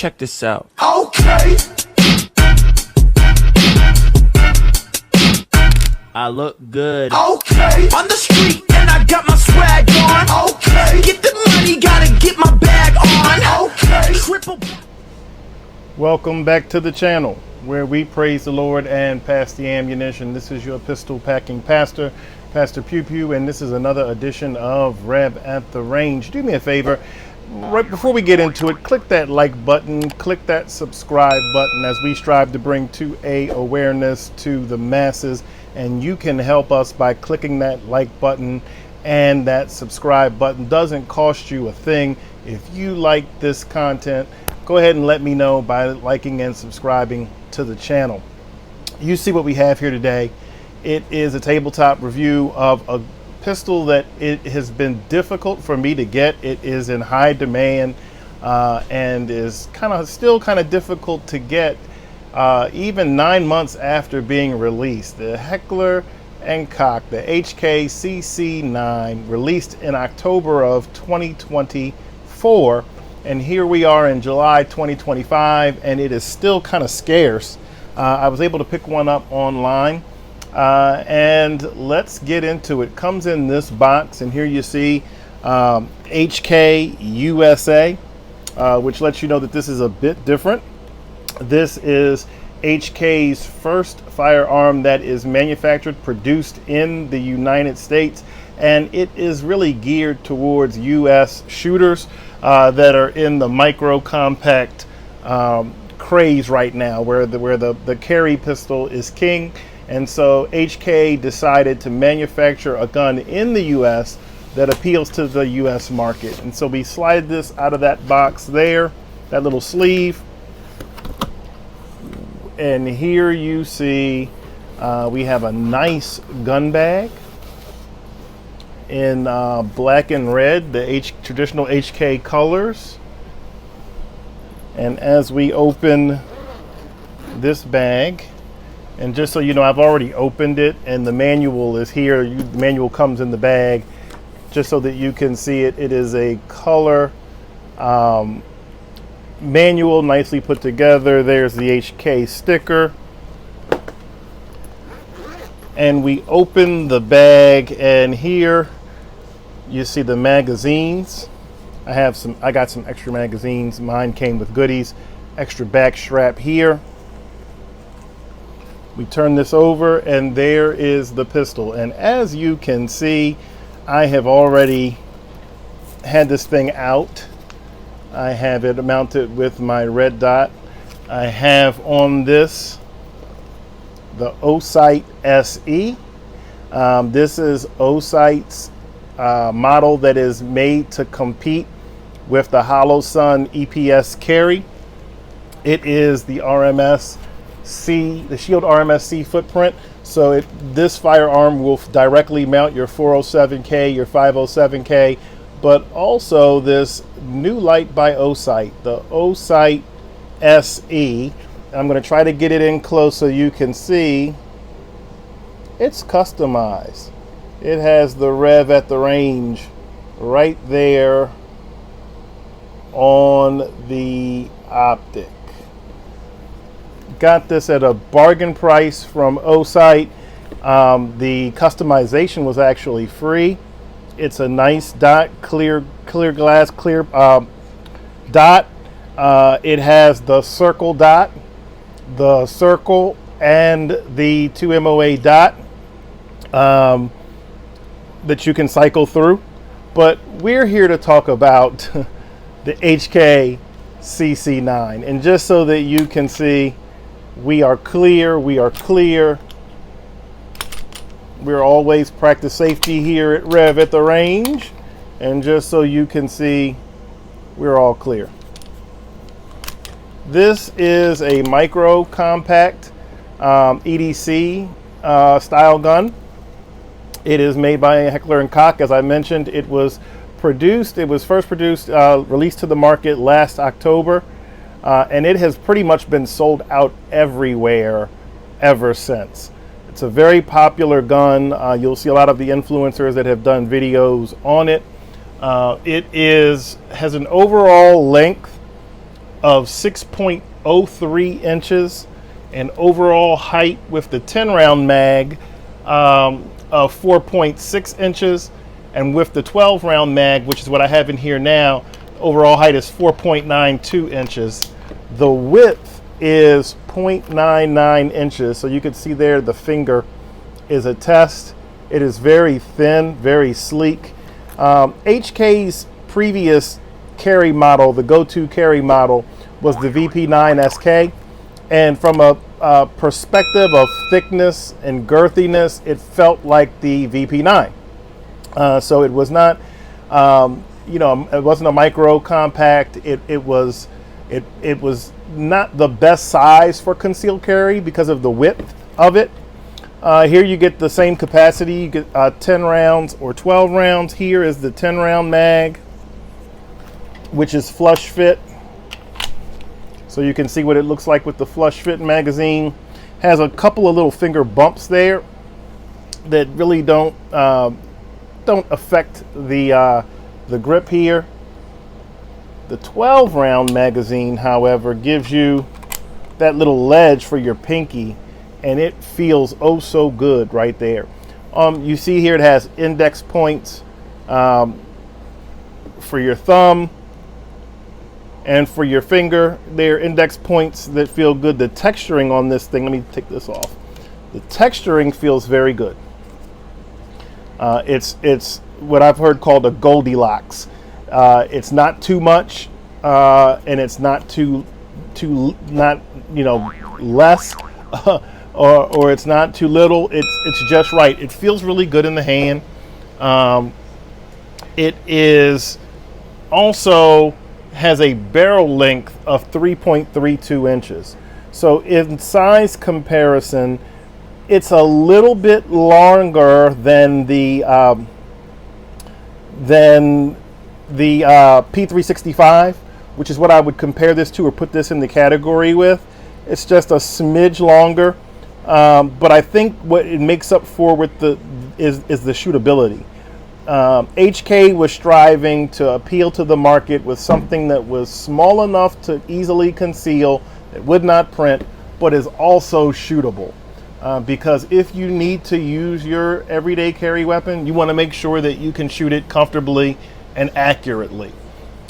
check this out. Okay. I look good. Okay. On the street and I got my swag on. Okay. Get the money, gotta get my bag on. Okay. Triple. Welcome back to the channel where we praise the Lord and pass the ammunition. This is your pistol packing pastor, Pastor Pew Pew, and this is another edition of Rev at the Range. Do me a favor, right before we get into it, click that like button, click that subscribe button as we strive to bring 2A awareness to the masses. And you can help us by clicking that like button and that subscribe button. Doesn't cost you a thing. If you like this content, go ahead and let me know by liking and subscribing to the channel. You see what we have here today. It is a tabletop review of a pistol that it has been difficult for me to get. It is in high demand and is still kind of difficult to get even 9 months after being released. The Heckler Koch, the HK CC9, released in October of 2024. And here we are in July 2025, and it is still kind of scarce. I was able to pick one up online, and let's get into it. Comes in this box, and here you see HK USA, which lets you know that this is a bit different. This is HK's first firearm that is manufactured, produced in the United States, and it is really geared towards U.S. shooters that are in the micro compact craze right now, where the carry pistol is king. And so HK decided to manufacture a gun in the U.S. that appeals to the U.S. market. And so we slide this out of that box there, that little sleeve. And here you see we have a nice gun bag in black and red, the traditional HK colors. And as we open this bag, and just so you know, I've already opened it and the manual is here. The manual comes in the bag just so that you can see it. It is a color manual, nicely put together. There's the HK sticker. And we open the bag, and here you see the magazines. I got some extra magazines. Mine came with goodies. Extra back strap here. We turn this over, and there is the pistol. And as you can see, I have already had this thing out. I have it mounted with my red dot. I have on this the Osight SE. This is Osight's model that is made to compete with the Hollow Sun EPS carry. It is the RMS-C, the Shield RMS-C footprint. So this firearm will directly mount your 407K, your 507K, but also this new light by Osight, the Osight SE. I'm going to try to get it in close so you can see. It's customized. It has the Rev at the Range right there on the optic. Got this at a bargain price from Osight. The customization was actually free. It's a nice dot, clear glass, clear dot. It has the circle dot, the circle, and the 2 MOA dot that you can cycle through. But we're here to talk about the HK CC9. And just so that you can see, we are clear. We're always practice safety here at Rev at the Range. And just so you can see, we're all clear. This is a micro compact EDC style gun. It is made by Heckler Koch. As I mentioned, it was first produced, released to the market last October, and it has pretty much been sold out everywhere ever since. It's a very popular gun. You'll see a lot of the influencers that have done videos on it. It has an overall length of 6.03 inches, and overall height with the 10 round mag of 4.6 inches, and with the 12 round mag, which is what I have in here now, overall height is 4.92 inches. The width is 0.99 inches, so you can see there the finger is a test. It is very thin, very sleek. HK's previous carry model, the go-to carry model, was the VP9 SK, and from a perspective of thickness and girthiness, it felt like the VP9. So it was not, it wasn't a micro compact. It was not the best size for concealed carry because of the width of it. Here you get the same capacity. You get 10 rounds or 12 rounds. Here is the 10 round mag, which is flush fit. So you can see what it looks like with the flush fit magazine. Has a couple of little finger bumps there that really don't affect the grip here. The 12 round magazine, however, gives you that little ledge for your pinky, and it feels oh so good right there. You see here it has index points for your thumb and for your finger. They're index points that feel good. The texturing on this thing, let me take this off. The texturing feels very good. It's what I've heard called a Goldilocks. It's not too much, and it's not too not less, or it's not too little. It's just right. It feels really good in the hand. It is also has a barrel length of 3.32 inches. So in size comparison, it's a little bit longer than the P365, which is what I would compare this to or put this in the category with. It's just a smidge longer, but I think what it makes up for with is the shootability. HK was striving to appeal to the market with something that was small enough to easily conceal, that would not print, but is also shootable. Because if you need to use your everyday carry weapon, you want to make sure that you can shoot it comfortably and accurately.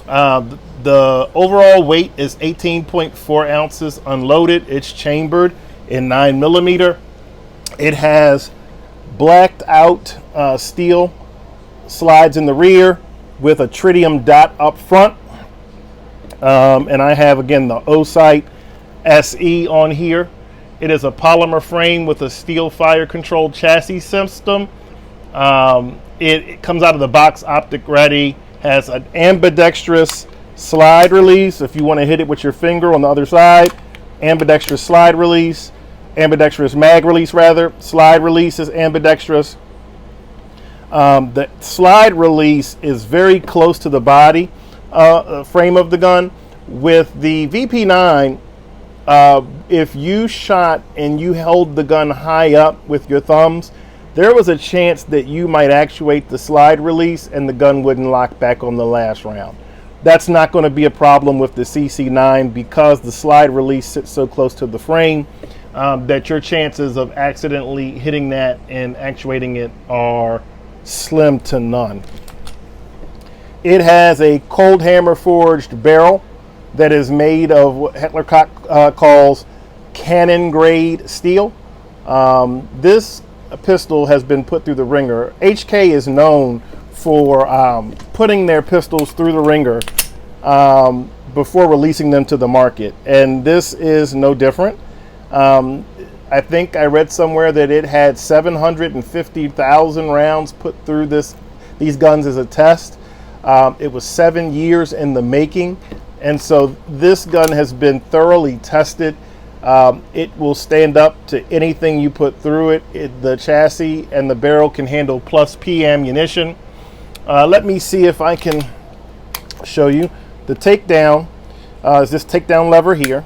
The overall weight is 18.4 ounces unloaded. It's chambered in 9mm. It has blacked out steel slides in the rear with a tritium dot up front. And I have, again, the O-Sight SE on here. It is a polymer frame with a steel fire controlled chassis system. It comes out of the box optic ready, has an ambidextrous slide release if you want to hit it with your finger on the other side. Ambidextrous slide release, ambidextrous mag release rather. Slide release is ambidextrous. The slide release is very close to the body frame of the gun. With the VP9, if you shot and you held the gun high up with your thumbs, there was a chance that you might actuate the slide release and the gun wouldn't lock back on the last round. That's not going to be a problem with the CC9 because the slide release sits so close to the frame that your chances of accidentally hitting that and actuating it are slim to none. It has a cold hammer forged barrel that is made of what Heckler Koch calls cannon grade steel. This pistol has been put through the ringer. HK is known for putting their pistols through the ringer before releasing them to the market, and this is no different. I think I read somewhere that it had 750,000 rounds put through these guns as a test. It was 7 years in the making, and so this gun has been thoroughly tested. It will stand up to anything you put through it. The chassis and the barrel can handle plus P ammunition. Let me see if I can show you. The takedown is this takedown lever here.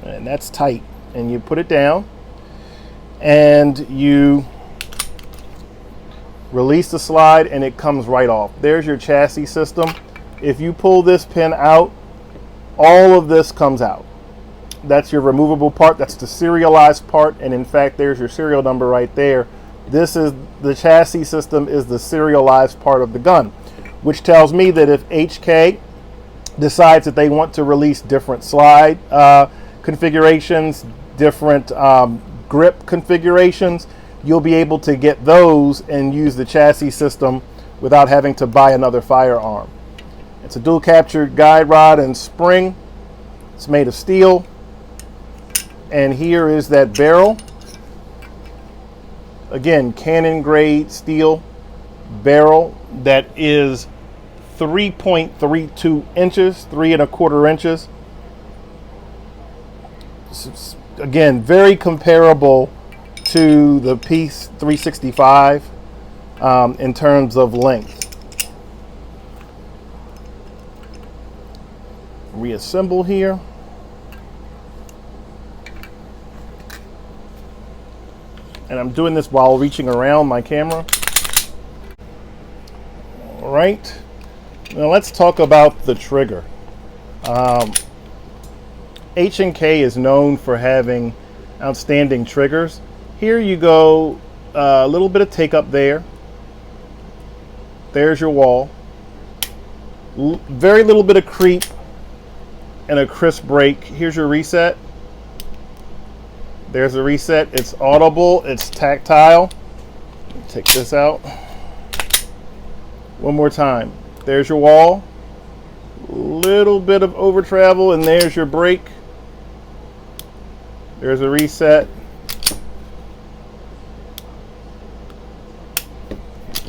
And that's tight. And you put it down and you release the slide and it comes right off. There's your chassis system. If you pull this pin out, all of this comes out. That's your removable part. That's the serialized part. And in fact, there's your serial number right there. This is the chassis system, is the serialized part of the gun, which tells me that if HK decides that they want to release different slide configurations, different grip configurations, you'll be able to get those and use the chassis system without having to buy another firearm. It's a dual captured guide rod and spring. It's made of steel. And here is that barrel. Again, cannon grade steel barrel that is 3.32 inches, 3¼ inches. Again, very comparable to the P365 in terms of length. Reassemble here. And I'm doing this while reaching around my camera. All right. Now let's talk about the trigger. H&K is known for having outstanding triggers. Here you go, a little bit of take up there. There's your wall. Very little bit of creep and a crisp break. Here's your reset. There's a reset. It's audible. It's tactile. Take this out. One more time. There's your wall. Little bit of over travel, and there's your brake. There's a reset.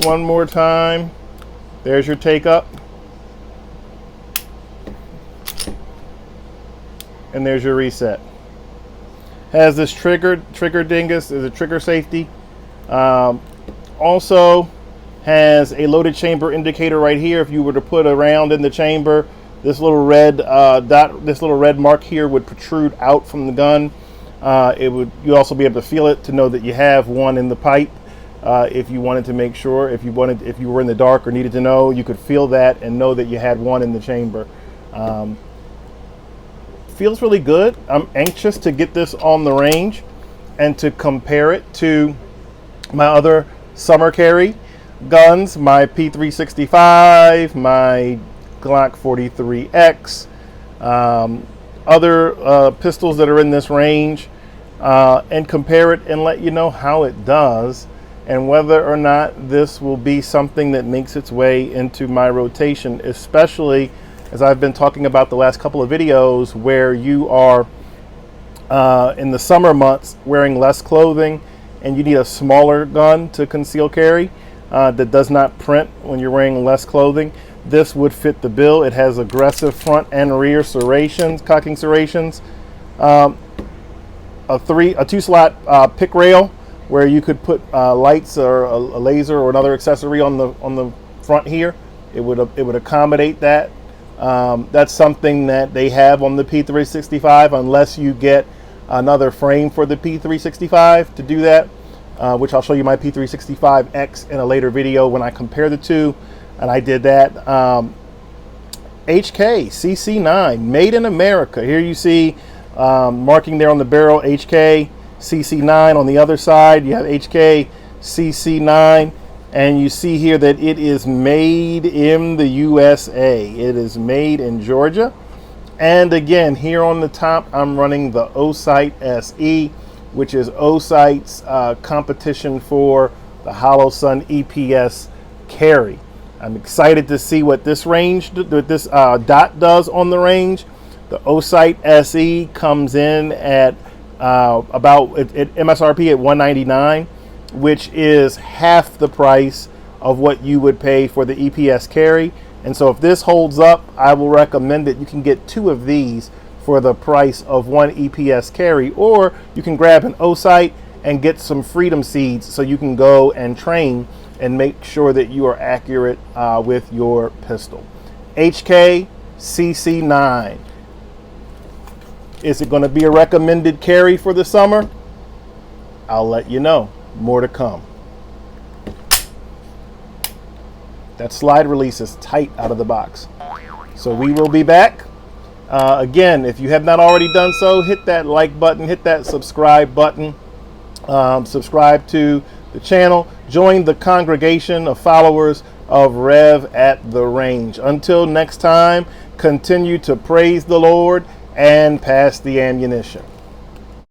One more time. There's your take up. And there's your reset. Has this trigger dingus, is a trigger safety. Also has a loaded chamber indicator right here. If you were to put a round in the chamber, this little red dot, this little red mark here would protrude out from the gun. You'd also be able to feel it to know that you have one in the pipe. If you wanted to make sure, if you were in the dark or needed to know, you could feel that and know that you had one in the chamber. Feels really good. I'm anxious to get this on the range and to compare it to my other summer carry guns, my P365, my Glock 43X, other pistols that are in this range, and compare it and let you know how it does and whether or not this will be something that makes its way into my rotation, especially as I've been talking about the last couple of videos where you are in the summer months wearing less clothing and you need a smaller gun to conceal carry that does not print when you're wearing less clothing. This would fit the bill. It has aggressive front and rear serrations, cocking serrations, a 2-slot pick rail where you could put lights or a laser or another accessory on the front here. It would accommodate that. That's something that they have on the P365 unless you get another frame for the P365 to do that, which I'll show you my P365X in a later video when I compare the two, and I did that. HK CC9, made in America. Here you see marking there on the barrel, HK CC9. On the other side you have HK CC9. And you see here that it is made in the USA. It is made in Georgia. And again, here on the top, I'm running the Osight SE, which is Osight's competition for the Hollow Sun EPS carry. I'm excited to see what this dot does on the range. The Osight SE comes in at about at MSRP at $199. Which is half the price of what you would pay for the EPS carry. And so if this holds up, I will recommend that you can get 2 of these for the price of 1 EPS carry, or you can grab an Osight and get some freedom seeds so you can go and train and make sure that you are accurate with your pistol. HK CC9. Is it going to be a recommended carry for the summer? I'll let you know. More to come. That slide release is tight out of the box. So we will be back. Again, if you have not already done so, hit that like button, hit that subscribe button, subscribe to the channel, join the congregation of followers of Rev at the Range. Until next time, continue to praise the Lord and pass the ammunition.